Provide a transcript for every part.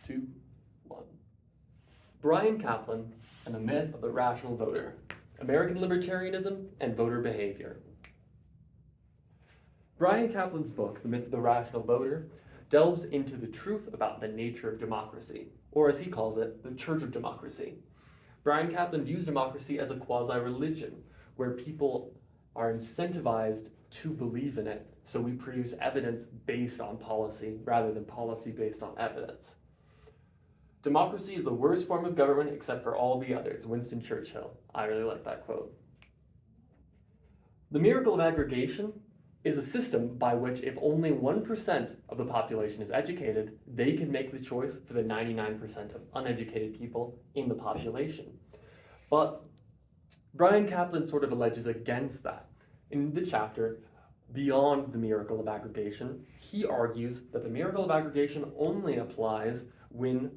2, 1. Bryan Caplan and the Myth of the Rational Voter, American Libertarianism and Voter Behavior. Bryan Caplan's book, The Myth of the Rational Voter, delves into the truth about the nature of democracy, or as he calls it, the Church of Democracy. Bryan Caplan views democracy as a quasi-religion, where people are incentivized to believe in it, so we produce evidence based on policy rather than policy based on evidence. Democracy is the worst form of government except for all the others, Winston Churchill. I really like that quote. The miracle of aggregation is a system by which if only 1% of the population is educated, they can make the choice for the 99% of uneducated people in the population. But Bryan Caplan sort of alleges against that. In the chapter, Beyond the Miracle of Aggregation, he argues that the miracle of aggregation only applies when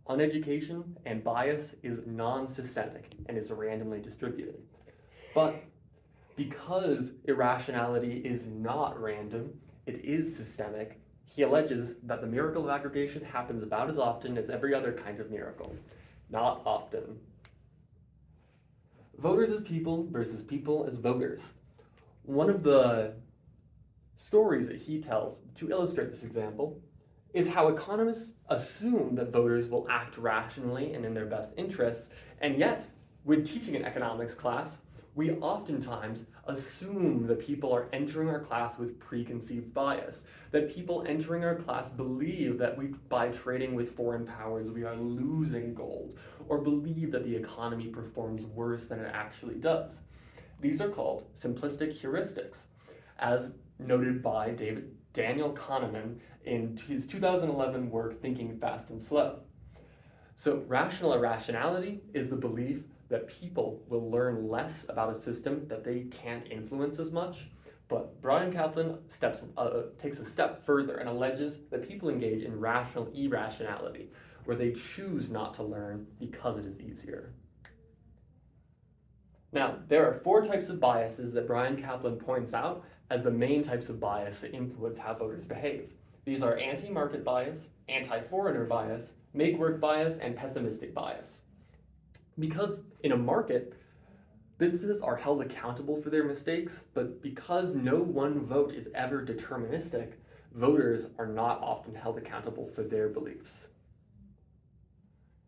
uneducation and bias is non-systemic and is randomly distributed. But because irrationality is not random, it is systemic, he alleges that the miracle of aggregation happens about as often as every other kind of miracle. Not often. Voters as people versus people as voters. One of the stories that he tells to illustrate this example is how economists assume that voters will act rationally and in their best interests, and yet, when teaching an economics class, we oftentimes assume that people are entering our class with preconceived bias, that people entering our class believe that by trading with foreign powers we are losing gold, or believe that the economy performs worse than it actually does. These are called simplistic heuristics, as noted by Daniel Kahneman in his 2011 work, Thinking Fast and Slow. So rational irrationality is the belief that people will learn less about a system that they can't influence as much, but Bryan Caplan takes a step further and alleges that people engage in rational irrationality, where they choose not to learn because it is easier. Now, there are 4 types of biases that Bryan Caplan points out as the main types of bias that influence how voters behave. These are anti-market bias, anti-foreigner bias, make-work bias, and pessimistic bias. Because in a market, businesses are held accountable for their mistakes, but because no one vote is ever deterministic, voters are not often held accountable for their beliefs.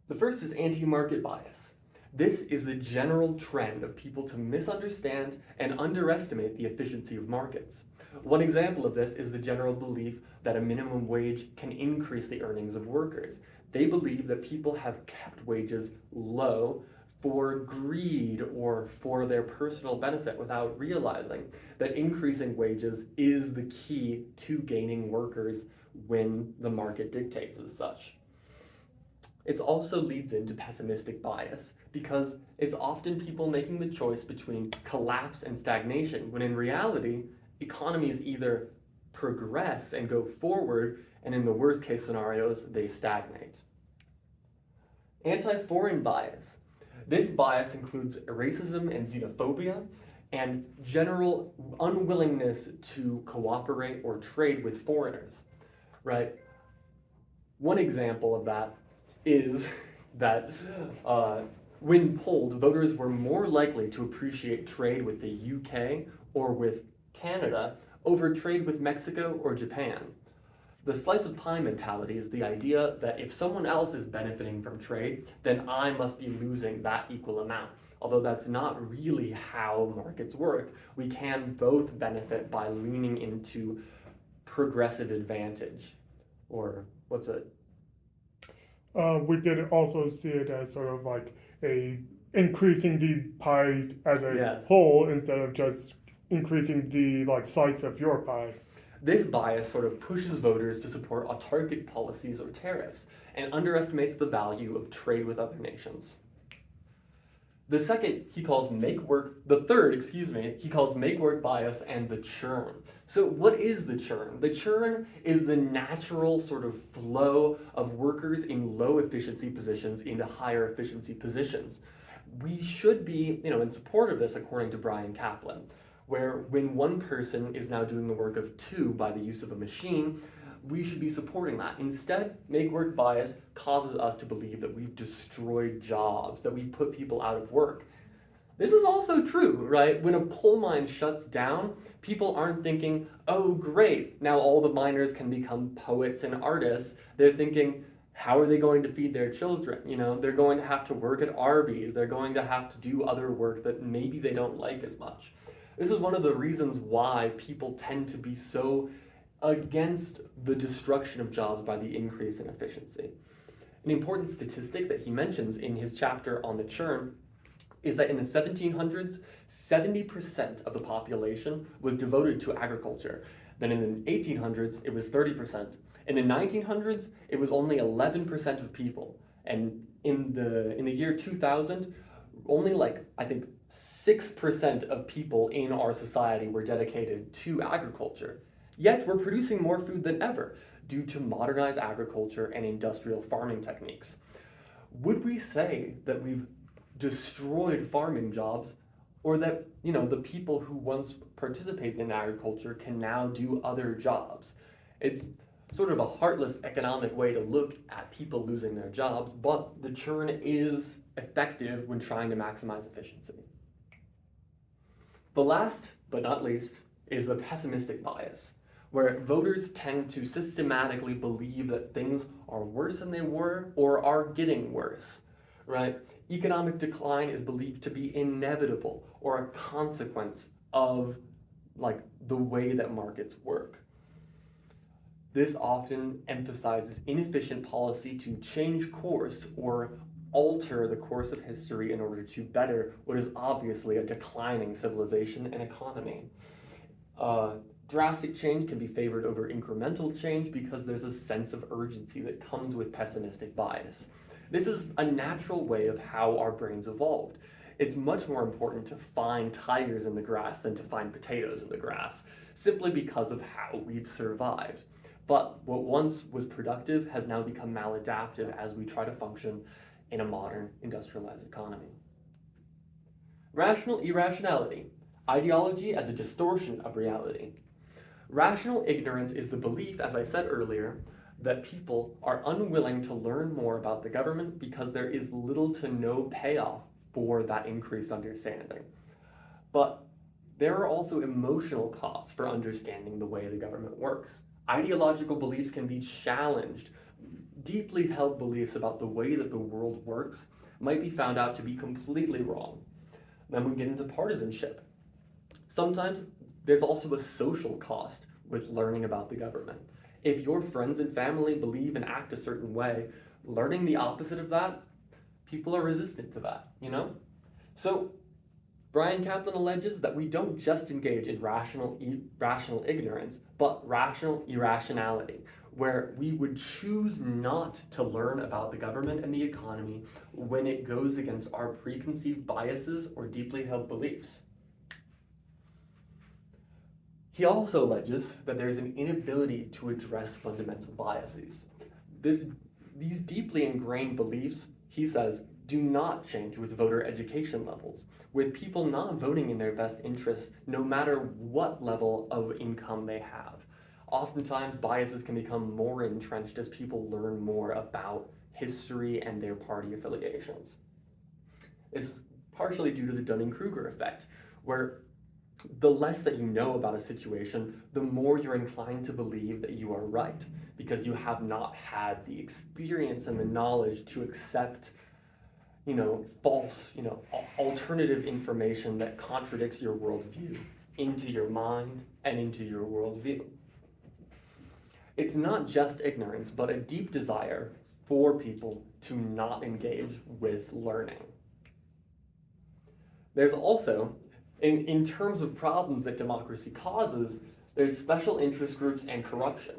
The first is anti-market bias. This is the general trend of people to misunderstand and underestimate the efficiency of markets. One example of this is the general belief that a minimum wage can increase the earnings of workers. They believe that people have kept wages low for greed or for their personal benefit without realizing that increasing wages is the key to gaining workers when the market dictates as such. It also leads into pessimistic bias because it's often people making the choice between collapse and stagnation, when in reality, economies either progress and go forward, and in the worst case scenarios, they stagnate. Anti-foreign bias. This bias includes racism and xenophobia and general unwillingness to cooperate or trade with foreigners, right? One example of that is that when polled, voters were more likely to appreciate trade with the UK or with Canada over trade with Mexico or Japan. The slice of pie mentality is the idea that if someone else is benefiting from trade, then I must be losing that equal amount. Although that's not really how markets work. We can both benefit by leaning into progressive advantage, or what's it? We did also see it as sort of like a increasing the pie as a whole instead of just increasing the slice of your pie. This bias sort of pushes voters to support autarkic policies or tariffs and underestimates the value of trade with other nations. The third, he calls make-work bias and the churn. So what is the churn? The churn is the natural sort of flow of workers in low efficiency positions into higher efficiency positions. We should be, in support of this, according to Bryan Caplan, where when one person is now doing the work of 2 by the use of a machine, we should be supporting that. Instead, make work bias causes us to believe that we've destroyed jobs, that we've put people out of work. This is also true, right? When a coal mine shuts down, people aren't thinking, oh, great, now all the miners can become poets and artists. They're thinking, how are they going to feed their children? They're going to have to work at Arby's. They're going to have to do other work that maybe they don't like as much. This is one of the reasons why people tend to be so against the destruction of jobs by the increase in efficiency. An important statistic that he mentions in his chapter on the churn is that in the 1700s, 70% of the population was devoted to agriculture. Then in the 1800s, it was 30%. In the 1900s, it was only 11% of people. And in the year 2000, only I think 6% of people in our society were dedicated to agriculture. Yet we're producing more food than ever due to modernized agriculture and industrial farming techniques. Would we say that we've destroyed farming jobs, or that the people who once participated in agriculture can now do other jobs? It's sort of a heartless economic way to look at people losing their jobs, but the churn is effective when trying to maximize efficiency. The last but not least is the pessimistic bias, where voters tend to systematically believe that things are worse than they were or are getting worse, right? Economic decline is believed to be inevitable or a consequence of the way that markets work. This often emphasizes inefficient policy to change course or alter the course of history in order to better what is obviously a declining civilization and economy. Drastic change can be favored over incremental change because there's a sense of urgency that comes with pessimistic bias. This is a natural way of how our brains evolved. It's much more important to find tigers in the grass than to find potatoes in the grass, simply because of how we've survived. But what once was productive has now become maladaptive as we try to function in a modern industrialized economy. Rational irrationality. Ideology as a distortion of reality. Rational ignorance is the belief, as I said earlier, that people are unwilling to learn more about the government because there is little to no payoff for that increased understanding. But there are also emotional costs for understanding the way the government works. Ideological beliefs can be challenged. Deeply held beliefs about the way that the world works might be found out to be completely wrong. Then we get into partisanship. Sometimes there's also a social cost with learning about the government. If your friends and family believe and act a certain way, learning the opposite of that, people are resistant to that, So Bryan Caplan alleges that we don't just engage in rational ignorance, but rational irrationality, where we would choose not to learn about the government and the economy when it goes against our preconceived biases or deeply held beliefs. He also alleges that there's an inability to address fundamental biases. These deeply ingrained beliefs, he says, do not change with voter education levels, with people not voting in their best interests no matter what level of income they have. Oftentimes, biases can become more entrenched as people learn more about history and their party affiliations. This is partially due to the Dunning-Kruger effect, where the less that you know about a situation, the more you're inclined to believe that you are right, because you have not had the experience and the knowledge to accept, false, alternative information that contradicts your worldview into your mind and into your worldview. It's not just ignorance, but a deep desire for people to not engage with learning. There's also, in terms of problems that democracy causes, there's special interest groups and corruption.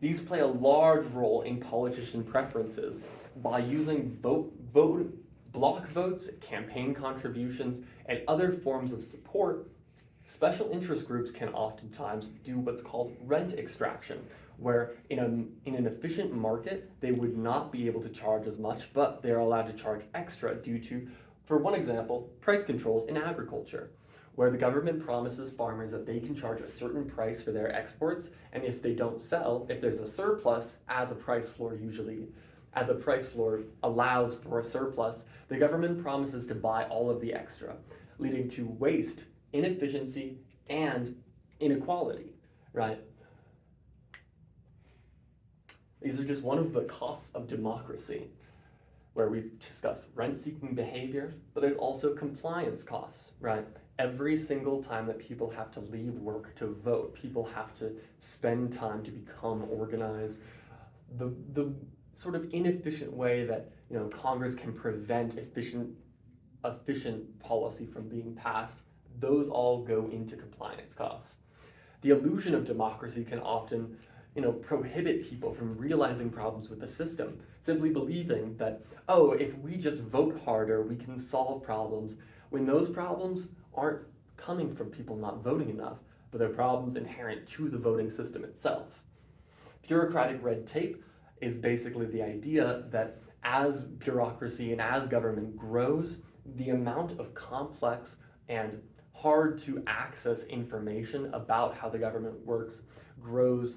These play a large role in politician preferences by using block votes, campaign contributions, and other forms of support. Special interest groups can oftentimes do what's called rent extraction, where in an efficient market, they would not be able to charge as much, but they're allowed to charge extra due to, for one example, price controls in agriculture, where the government promises farmers that they can charge a certain price for their exports, and if they don't sell, if there's a surplus, as a price floor allows for a surplus, the government promises to buy all of the extra, leading to waste, inefficiency, and inequality, right? These are just one of the costs of democracy, where we've discussed rent-seeking behavior, but there's also compliance costs, right? Every single time that people have to leave work to vote, people have to spend time to become organized. The sort of inefficient way that Congress can prevent efficient policy from being passed, those all go into compliance costs. The illusion of democracy can often prohibit people from realizing problems with the system, simply believing that, oh, if we just vote harder, we can solve problems, when those problems aren't coming from people not voting enough, but they're problems inherent to the voting system itself. Bureaucratic red tape is basically the idea that as bureaucracy and as government grows, the amount of complex and hard to access information about how the government works grows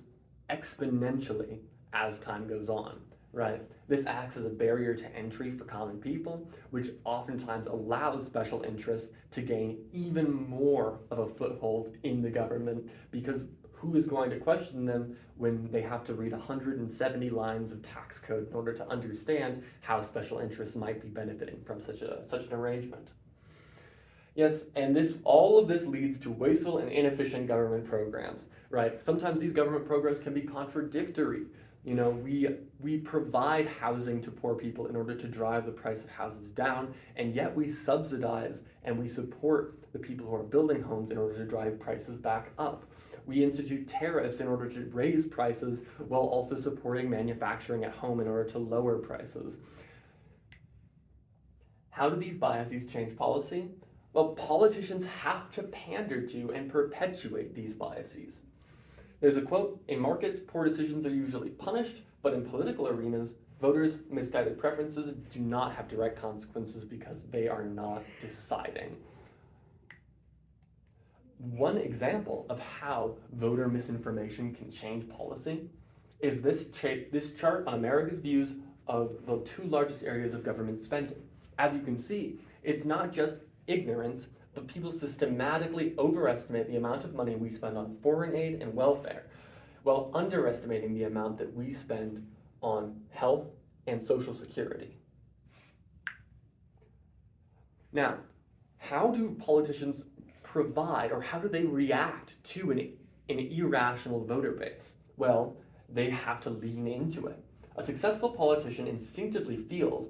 exponentially as time goes on, right? This acts as a barrier to entry for common people, which oftentimes allows special interests to gain even more of a foothold in the government, because who is going to question them when they have to read 170 lines of tax code in order to understand how special interests might be benefiting from such an arrangement? Yes, and all of this leads to wasteful and inefficient government programs, right? Sometimes these government programs can be contradictory. We provide housing to poor people in order to drive the price of houses down, and yet we subsidize and we support the people who are building homes in order to drive prices back up. We institute tariffs in order to raise prices while also supporting manufacturing at home in order to lower prices. How do these biases change policy? Well, politicians have to pander to and perpetuate these biases. There's a quote, "In markets, poor decisions are usually punished, but in political arenas, voters' misguided preferences do not have direct consequences because they are not deciding." One example of how voter misinformation can change policy is this chart on America's views of the two largest areas of government spending. As you can see, it's not just ignorance, but people systematically overestimate the amount of money we spend on foreign aid and welfare, while underestimating the amount that we spend on health and Social Security. Now, how do politicians provide, or how do they react to an irrational voter base? Well, they have to lean into it. A successful politician instinctively feels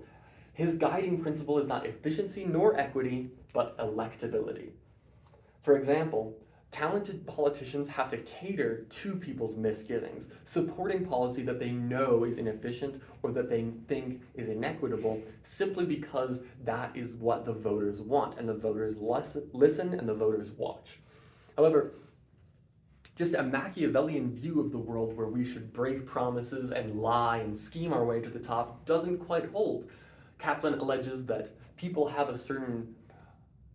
his guiding principle is not efficiency nor equity, but electability. For example, talented politicians have to cater to people's misgivings, supporting policy that they know is inefficient or that they think is inequitable, simply because that is what the voters want, and the voters listen and the voters watch. However, just a Machiavellian view of the world where we should break promises and lie and scheme our way to the top doesn't quite hold. Caplan alleges that people have a certain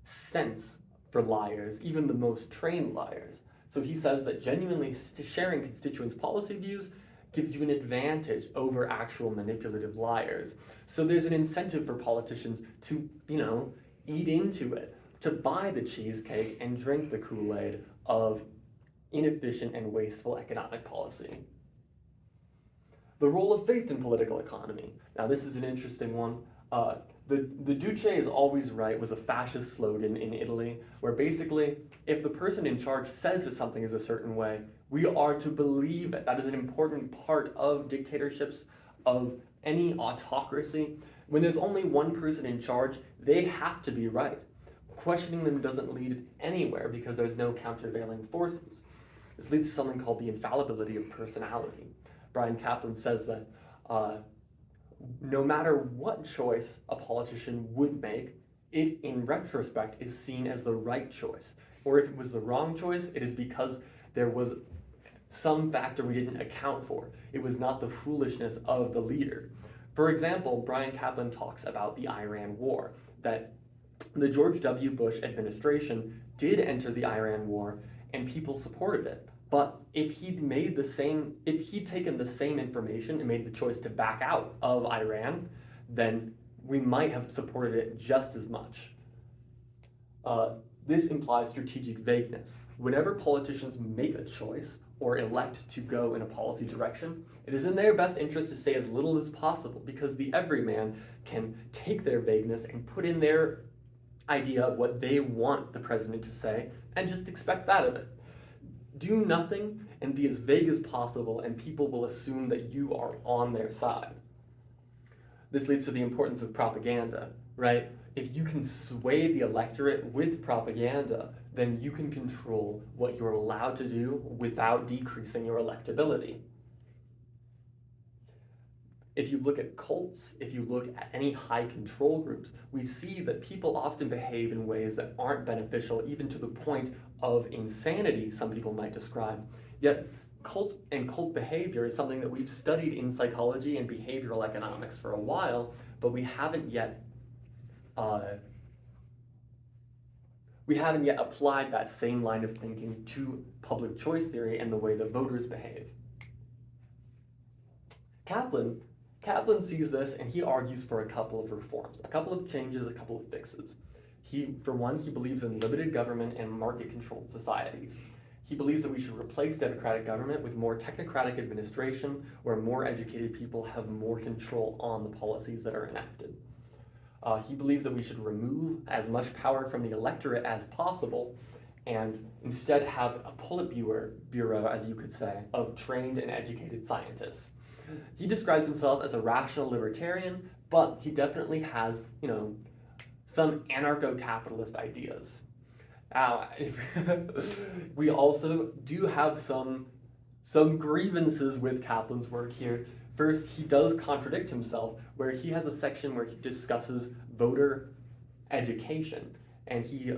sense for liars, even the most trained liars. So he says that genuinely sharing constituents' policy views gives you an advantage over actual manipulative liars. So there's an incentive for politicians to, eat into it, to buy the cheesecake and drink the Kool-Aid of inefficient and wasteful economic policy. The role of faith in political economy. Now this is an interesting one. The Duce is always right was a fascist slogan in Italy, where basically, if the person in charge says that something is a certain way, we are to believe it. That is an important part of dictatorships, of any autocracy. When there's only one person in charge, they have to be right. Questioning them doesn't lead anywhere because there's no countervailing forces. This leads to something called the infallibility of personality. Bryan Caplan says that no matter what choice a politician would make, it in retrospect is seen as the right choice. Or if it was the wrong choice, it is because there was some factor we didn't account for. It was not the foolishness of the leader. For example, Bryan Caplan talks about the Iran war, that The George W. Bush administration did enter the Iran war, and people supported it. But if he'd taken the same information and made the choice to back out of Iran, then we might have supported it just as much. This implies strategic vagueness. Whenever politicians make a choice or elect to go in a policy direction, it is in their best interest to say as little as possible, because the everyman can take their vagueness and put in their idea of what they want the president to say and just expect that of it. Do nothing and be as vague as possible, and people will assume that you are on their side. This leads to the importance of propaganda, right? If you can sway the electorate with propaganda, then you can control what you're allowed to do without decreasing your electability. If you look at cults, if you look at any high control groups, we see that people often behave in ways that aren't beneficial, even to the point of insanity, some people might describe. Yet cult behavior is something that we've studied in psychology and behavioral economics for a while, but we haven't yet applied that same line of thinking to public choice theory and the way that voters behave. Caplan sees this, and he argues for a couple of reforms, a couple of changes, a couple of fixes. For one, he believes in limited government and market-controlled societies. He believes that we should replace democratic government with more technocratic administration, where more educated people have more control on the policies that are enacted. He believes that we should remove as much power from the electorate as possible, and instead have a Politburo, as you could say, of trained and educated scientists. He describes himself as a rational libertarian, but he definitely has, some anarcho-capitalist ideas. We also do have some grievances with Caplan's work here. First, he does contradict himself, where he has a section where he discusses voter education, and he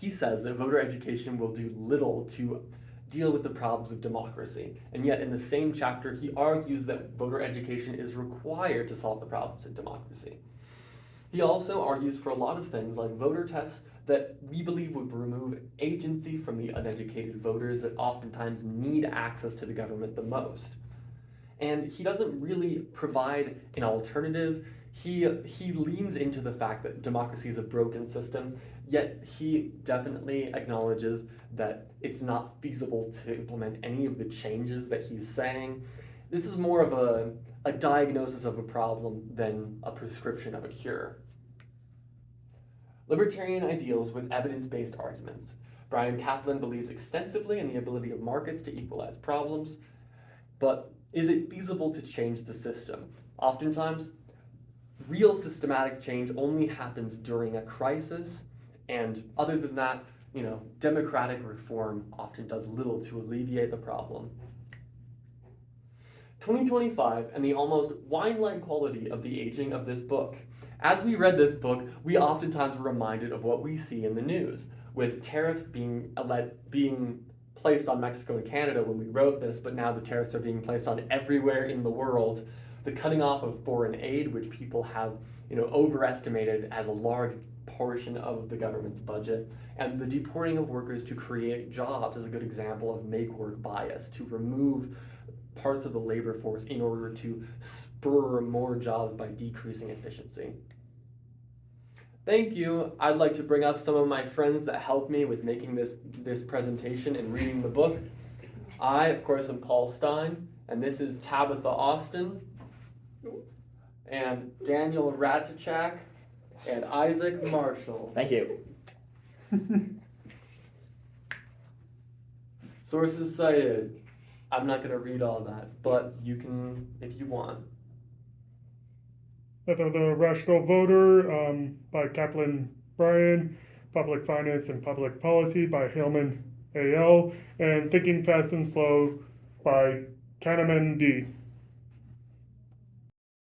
says that voter education will do little to deal with the problems of democracy. And yet in the same chapter, he argues that voter education is required to solve the problems of democracy. He also argues for a lot of things like voter tests that we believe would remove agency from the uneducated voters that oftentimes need access to the government the most. And he doesn't really provide an alternative. He leans into the fact that democracy is a broken system, yet he definitely acknowledges that it's not feasible to implement any of the changes that he's saying. This is more of a diagnosis of a problem than a prescription of a cure. Libertarian ideals with evidence-based arguments. Bryan Caplan believes extensively in the ability of markets to equalize problems, but is it feasible to change the system? Oftentimes, real systematic change only happens during a crisis, and other than that, democratic reform often does little to alleviate the problem. 2025 and the almost wine-like quality of the aging of this book. As we read this book, we oftentimes were reminded of what we see in the news, with tariffs being placed on Mexico and Canada when we wrote this, but now the tariffs are being placed on everywhere in the world. The cutting off of foreign aid, which people have overestimated as a large portion of the government's budget, and the deporting of workers to create jobs is a good example of make-work bias, to remove parts of the labor force in order to spur more jobs by decreasing efficiency. Thank you. I'd like to bring up some of my friends that helped me with making this presentation and reading the book. I, of course, am Paul Stein, and this is Tabitha Austin, and Daniel Ratichak, and Isaac Marshall. Thank you. Sources cited. I'm not going to read all that, but you can if you want. The Rational Voter by Caplan Bryan, Public Finance and Public Policy by Hillman A.L., and Thinking Fast and Slow by Kahneman D.